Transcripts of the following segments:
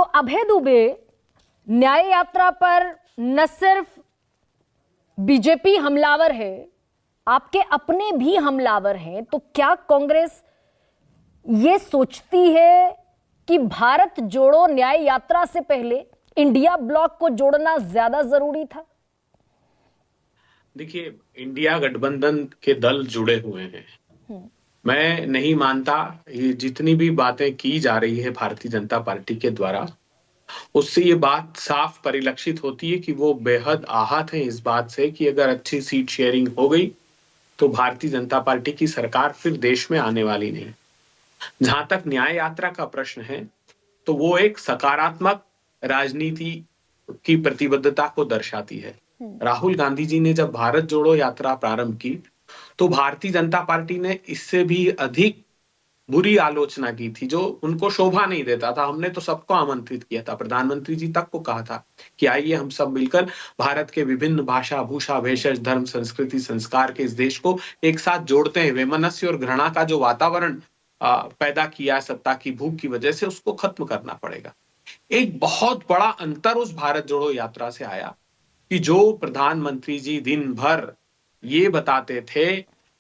तो अभय दुबे न्याय यात्रा पर न सिर्फ बीजेपी हमलावर है, आपके अपने भी हमलावर हैं। तो क्या कांग्रेस ये सोचती है कि भारत जोड़ो न्याय यात्रा से पहले इंडिया ब्लॉक को जोड़ना ज्यादा जरूरी था? देखिए, इंडिया गठबंधन के दल जुड़े हुए हैं। मैं नहीं मानता ये जितनी भी बातें की जा रही है भारतीय जनता पार्टी के द्वारा, उससे ये बात साफ परिलक्षित होती है कि वो बेहद आहत है इस बात से कि अगर अच्छी सीट शेयरिंग हो गई तो भारतीय जनता पार्टी की सरकार फिर देश में आने वाली नहीं। जहां तक न्याय यात्रा का प्रश्न है, तो वो एक सकारात्मक राजनीति की प्रतिबद्धता को दर्शाती है। राहुल गांधी जी ने जब भारत जोड़ो यात्रा प्रारंभ की, तो भारतीय जनता पार्टी ने इससे भी अधिक बुरी आलोचना की थी, जो उनको शोभा नहीं देता था। हमने तो सबको आमंत्रित किया था, प्रधानमंत्री जी तक को कहा था कि आइए हम सब मिलकर भारत के विभिन्न भाषा, भूषा, भेषज, धर्म, संस्कृति, संस्कार के इस देश को एक साथ जोड़ते हैं। वैमनस्य और घृणा का जो वातावरण पैदा किया सत्ता की भूख की वजह से, उसको खत्म करना पड़ेगा। एक बहुत बड़ा अंतर उस भारत जोड़ो यात्रा से आया कि जो प्रधानमंत्री जी दिन भर ये बताते थे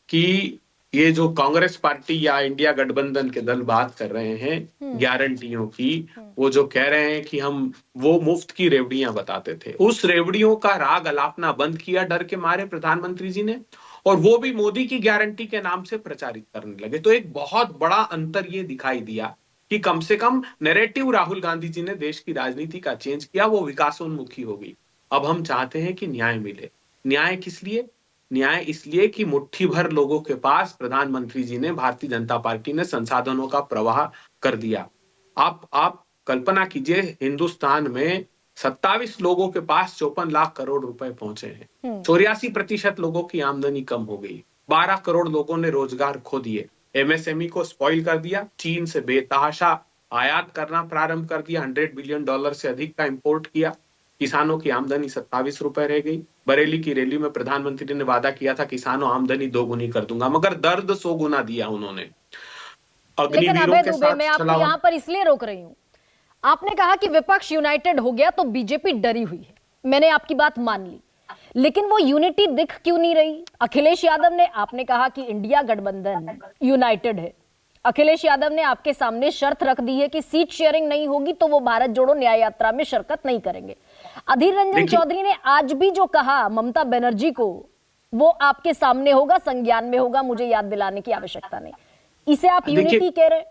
कि ये जो कांग्रेस पार्टी या इंडिया गठबंधन के दल बात कर रहे हैं गारंटियों की, वो जो कह रहे हैं कि हम वो मुफ्त की रेवड़ियां बताते थे, उस रेवड़ियों का राग अलापना बंद किया डर के मारे प्रधानमंत्री जी ने, और वो भी मोदी की गारंटी के नाम से प्रचारित करने लगे। तो एक बहुत बड़ा अंतर ये दिखाई दिया कि कम से कम नैरेटिव राहुल गांधी जी ने देश की राजनीति का चेंज किया, वो विकासोन्मुखी हो गई। अब हम चाहते हैं कि न्याय मिले। न्याय किस लिए? न्याय इसलिए कि मुट्ठी भर लोगों के पास प्रधानमंत्री जी ने, भारतीय जनता पार्टी ने संसाधनों का प्रवाह कर दिया। आप कल्पना कीजिए, हिंदुस्तान में 27 लोगों के पास 54 लाख करोड़ रुपए पहुंचे हैं। 84% लोगों की आमदनी कम हो गई। 12 करोड़ लोगों ने रोजगार खो दिए। एमएसएमई को स्पॉइल कर दिया। चीन से बेतहाशा आयात करना प्रारंभ कर दिया। $100 बिलियन से अधिक का इंपोर्ट किया। किसानों की आमदनी 27 रुपए रह गई। बरेली की रैली में प्रधानमंत्री ने वादा किया था किसानों आमदनी 2 गुनी कर दूंगा, मगर दर्द 100 गुना दिया उन्होंने। लेकिन अग्निवीरों अभय के दुबे, साथ मैं आपको चला। यहां पर इसलिए रोक रही हूं, आपने कहा कि विपक्ष यूनाइटेड हो गया तो बीजेपी डरी हुई है। मैंने आपकी बात मान ली, लेकिन वो यूनिटी दिख क्यों नहीं रही? अखिलेश यादव ने, आपने कहा कि इंडिया गठबंधन यूनाइटेड है, अखिलेश यादव ने आपके सामने शर्त रख दी है कि सीट शेयरिंग नहीं होगी तो वो भारत जोड़ो न्याय यात्रा में शिरकत नहीं करेंगे। अधीर रंजन चौधरी ने आज भी जो कहा ममता बनर्जी को, वो आपके सामने होगा, संज्ञान में होगा, मुझे याद दिलाने की आवश्यकता नहीं। इसे आप यूनिटी कह रहे?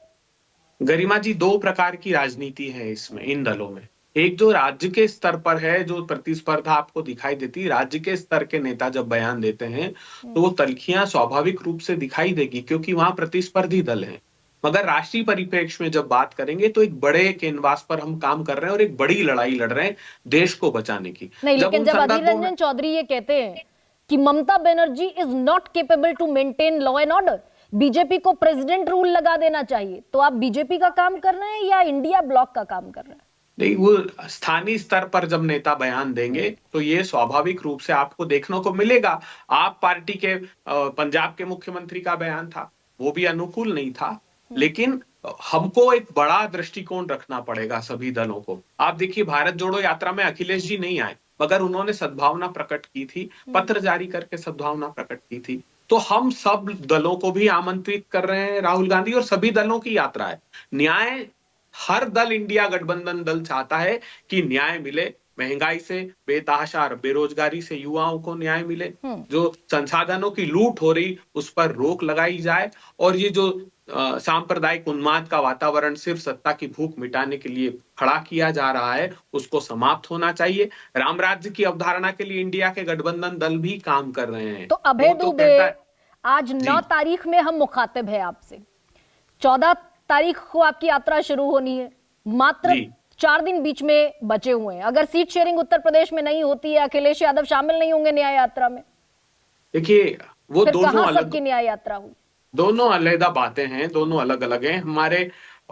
गरिमा जी, 2 प्रकार की राजनीति है इसमें, इन दलों में। एक जो राज्य के स्तर पर है, जो प्रतिस्पर्धा आपको दिखाई देती, राज्य के स्तर के नेता जब बयान देते हैं तो वो तल्खियां स्वाभाविक रूप से दिखाई देगी, क्योंकि वहां प्रतिस्पर्धी दल हैं। मगर राष्ट्रीय परिप्रेक्ष्य में जब बात करेंगे तो एक बड़े कैनवास पर हम काम कर रहे हैं और एक बड़ी लड़ाई लड़ रहे हैं देश को बचाने की। नहीं, लेकिन जब अधीर रंजन चौधरी ये कहते हैं कि Mamata Banerjee is not capable to maintain law and order, BJP को प्रेसिडेंट रूल लगा देना चाहिए, तो आप बीजेपी का काम कर रहे हैं या इंडिया ब्लॉक का काम कर रहे हैं? नहीं, वो स्थानीय स्तर पर जब नेता बयान देंगे तो ये स्वाभाविक रूप से आपको देखने को मिलेगा। आप पार्टी के पंजाब के मुख्यमंत्री का बयान था, वो भी अनुकूल नहीं था, लेकिन हमको एक बड़ा दृष्टिकोण रखना पड़ेगा सभी दलों को। आप देखिए, भारत जोड़ो यात्रा में अखिलेश जी नहीं आए, मगर उन्होंने सद्भावना प्रकट की थी, पत्र जारी करके सद्भावना प्रकट की थी। तो हम सब दलों को भी आमंत्रित कर रहे हैं, राहुल गांधी, और सभी दलों की यात्रा है। न्याय हर दल, इंडिया गठबंधन दल चाहता है कि न्याय मिले। महंगाई से, बेतहाशा बेरोजगारी से युवाओं को न्याय मिले। जो संसाधनों की लूट हो रही उस पर रोक लगाई जाए, और ये जो सांप्रदायिक उन्माद का वातावरण सिर्फ सत्ता की भूख मिटाने के लिए खड़ा किया जा रहा है, उसको समाप्त होना चाहिए। राम राज्य की अवधारणा के लिए इंडिया के गठबंधन दल भी काम कर रहे हैं। तो अभय दुबे, आज 9 तारीख में हम मुखातिब है आपसे, 14 तारीख को आपकी यात्रा शुरू होनी है, मात्र 4 दिन बीच में बचे हुए हैं। अगर सीट शेयरिंग उत्तर प्रदेश में नहीं होती है, अखिलेश यादव शामिल नहीं होंगे न्याय यात्रा में, देखिए वो दोनों अलग, सबकी न्याय यात्रा हुई? दोनों अलग बातें हैं, दोनों अलग अलग हैं। हमारे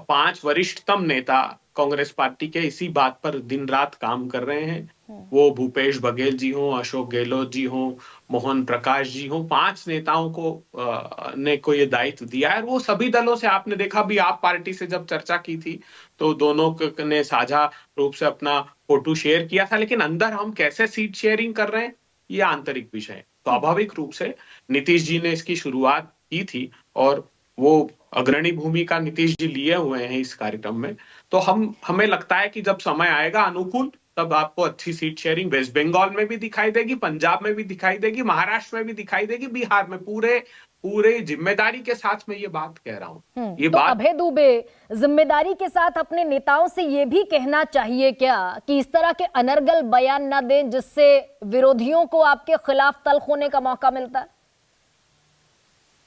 5 वरिष्ठतम नेता कांग्रेस पार्टी के इसी बात पर दिन रात काम कर रहे हैं वो भूपेश बघेल जी हों, अशोक गहलोत जी हों, मोहन प्रकाश जी हों, 5 नेताओं को ये दायित्व दिया है। और वो सभी दलों से आपने देखा भी, आप पार्टी से जब चर्चा की थी तो दोनों ने साझा रूप से अपना फोटो शेयर किया था, लेकिन अंदर हम कैसे सीट शेयरिंग कर रहे हैं ये आंतरिक विषय है। स्वाभाविक रूप से नीतीश जी ने इसकी शुरुआत की थी और वो अग्रणी भूमिका नीतीश जी लिए हुए हैं इस कार्यक्रम में। तो हमें लगता है कि जब समय आएगा अनुकूल, तब आपको अच्छी सीट शेयरिंग वेस्ट बंगाल में भी दिखाई देगी, पंजाब में भी दिखाई देगी, महाराष्ट्र में भी दिखाई देगी, बिहार में। पूरे पूरे जिम्मेदारी के साथ मैं ये बात कह रहा हूँ। ये तो बात अभय दुबे, जिम्मेदारी के साथ अपने नेताओं से ये भी कहना चाहिए क्या कि इस तरह के अनर्गल बयान ना दें जिससे विरोधियों को आपके खिलाफ तल्ख होने का मौका मिलता है?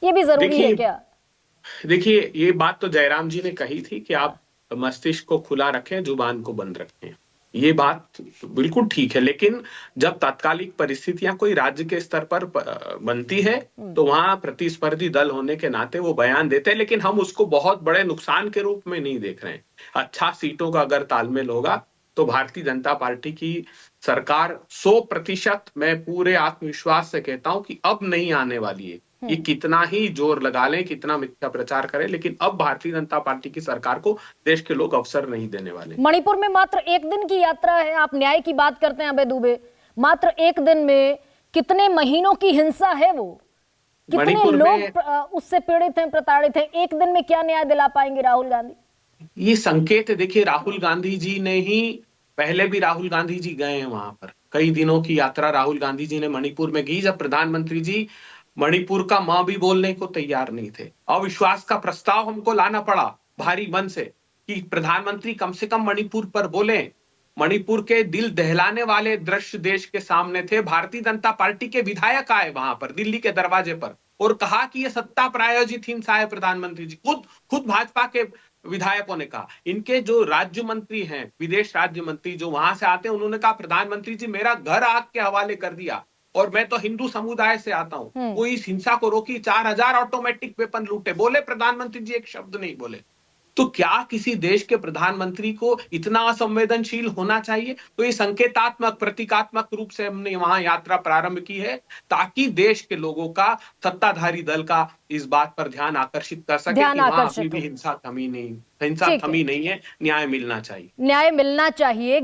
ये भी जरूरी है क्या? देखिए, ये बात तो जयराम जी ने कही थी कि आप मस्तिष्क को खुला रखें, जुबान को बंद रखें। ये बात बिल्कुल ठीक है, लेकिन जब तात्कालिक परिस्थितियां कोई राज्य के स्तर पर बनती है तो वहां प्रतिस्पर्धी दल होने के नाते वो बयान देते हैं, लेकिन हम उसको बहुत बड़े नुकसान के रूप में नहीं देख रहे हैं। अच्छा सीटों का अगर तालमेल होगा तो भारतीय जनता पार्टी की सरकार 100% मैं पूरे आत्मविश्वास से कहता हूं कि अब नहीं आने वाली है। ये कितना ही जोर लगा लें, कितना मिथ्या प्रचार करें, लेकिन अब भारतीय जनता पार्टी की सरकार को देश के लोग अवसर नहीं देने वाले। मणिपुर में मात्र 1 दिन की यात्रा है, आप न्याय की बात करते हैं अभय दुबे, मात्र 1 दिन में कितने महीनों की हिंसा है वो? कितने लोग उससे पीड़ित हैं, प्रताड़ित हैं? 1 दिन में क्या न्याय दिला पाएंगे राहुल गांधी? ये संकेत है। देखिए, राहुल गांधी जी ने ही, पहले भी राहुल गांधी जी गए हैं वहां पर। कई दिनों की यात्रा राहुल गांधी जी ने मणिपुर में की, जब प्रधानमंत्री जी मणिपुर का मां भी बोलने को तैयार नहीं थे। अविश्वास का प्रस्ताव हमको लाना पड़ा भारी मन से कि प्रधानमंत्री कम से कम मणिपुर पर बोले। मणिपुर के दिल दहलाने वाले दृश्य देश के सामने थे। भारतीय जनता पार्टी के विधायक आए वहां पर दिल्ली के दरवाजे पर और कहा कि ये सत्ता प्रायोजित हिंसा है। प्रधानमंत्री जी खुद भाजपा के विधायकों ने कहा। इनके जो राज्य मंत्री हैं, विदेश राज्य मंत्री जो वहां से आते हैं, उन्होंने कहा प्रधानमंत्री जी मेरा घर आग के हवाले कर दिया और मैं तो हिंदू समुदाय से आता हूं, कोई इस हिंसा को रोकी। 4000 ऑटोमेटिक वेपन लूटे। बोले प्रधानमंत्री जी, एक शब्द नहीं बोले। तो क्या किसी देश के प्रधानमंत्री को इतना असंवेदनशील होना चाहिए? तो ये संकेतात्मक, प्रतीकात्मक रूप से हमने वहां यात्रा प्रारंभ की है ताकि देश के लोगों का, सत्ताधारी दल का इस बात पर ध्यान आकर्षित कर सके कि वहां अभी भी हिंसा थमी नहीं है, न्याय मिलना चाहिए। न्याय मिलना चाहिए।